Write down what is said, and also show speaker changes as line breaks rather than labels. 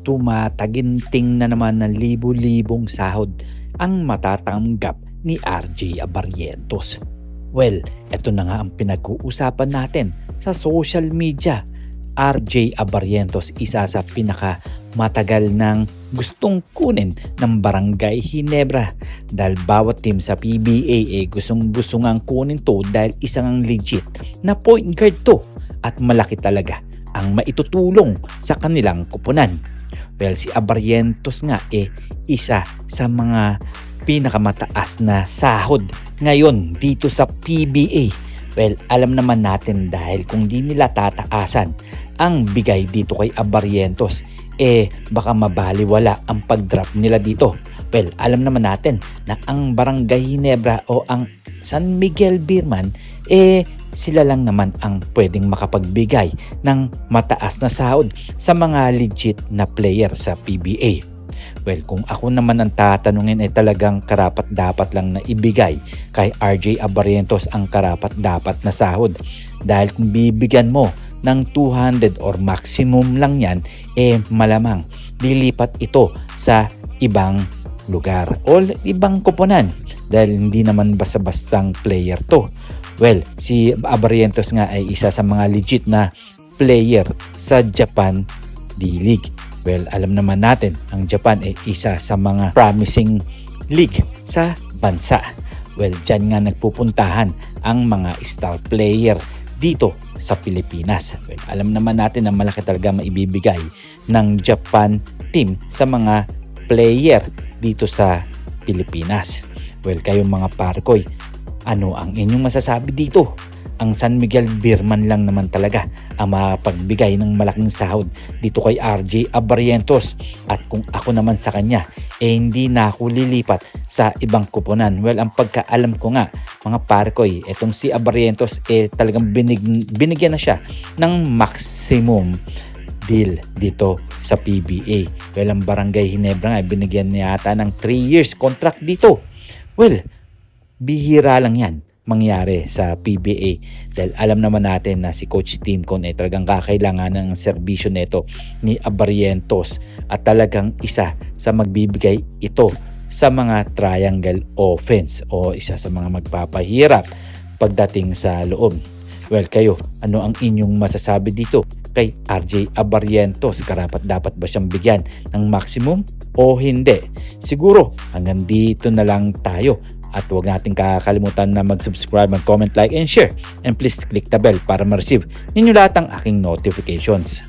Tumataginting na naman ng libu-libong sahod ang matatanggap ni RJ Abarrientos. Well, eto na nga ang pinag-uusapan natin sa social media. RJ Abarrientos, isa sa matagal ng gustong kunin ng Barangay Ginebra dahil bawat team sa PBA gustong-gusto ngang kunin to dahil isang legit na point guard to at malaki talaga ang maitutulong sa kanilang kupunan. Well, si Abarrientos nga isa sa mga pinakamataas na sahod ngayon dito sa PBA. Well, alam naman natin dahil kung di nila tataasan ang bigay dito kay Abarrientos, baka mabaliwala ang pag-drop nila dito. Well, alam naman natin na ang Barangay Ginebra o ang San Miguel Beerman, sila lang naman ang pwedeng makapagbigay ng mataas na sahod sa mga legit na player sa PBA. Well, kung ako naman ang tatanungin talagang karapat-dapat lang na ibigay kay RJ Abarrientos ang karapat-dapat na sahod. Dahil kung bibigyan mo ng 200 or maximum lang yan, malamang lilipat ito sa ibang lugar o ibang koponan dahil hindi naman basta-bastang player to. Well, si Abarrientos nga ay isa sa mga legit na player sa Japan D-League. Well, alam naman natin, ang Japan ay isa sa mga promising league sa bansa. Well, dyan nga nagpupuntahan ang mga star player dito sa Pilipinas. Well, alam naman natin na malaki talaga maibibigay ng Japan team sa mga player dito sa Pilipinas. Well, kayong mga parkoy, ano ang inyong masasabi dito? Ang San Miguel Beerman lang naman talaga ang mapagbigay ng malaking sahod dito kay RJ Abarrientos. At kung ako naman sa kanya, hindi na ako lilipat sa ibang kuponan. Well, ang pagkaalam ko nga, mga parkoy, etong si Abarrientos talagang binigyan na siya ng maximum deal dito sa PBA. Well, ang Barangay Ginebra nga, binigyan niya yata ng 3 years contract dito. Well, bihira lang yan mangyari sa PBA dahil alam naman natin na si Coach Tim Con talagang kakailangan ng serbisyo nito ni Abarrientos at talagang isa sa magbibigay ito sa mga triangle offense o isa sa mga magpapahirap pagdating sa loob. Well, kayo, ano ang inyong masasabi dito kay RJ Abarrientos? Karapat dapat ba siyang bigyan ng maximum o hindi? Siguro hanggang dito na lang tayo. At huwag natin kakalimutan na mag-subscribe, mag-comment, like, and share. And please click the bell para ma-receive ninyo lahat ang aking notifications.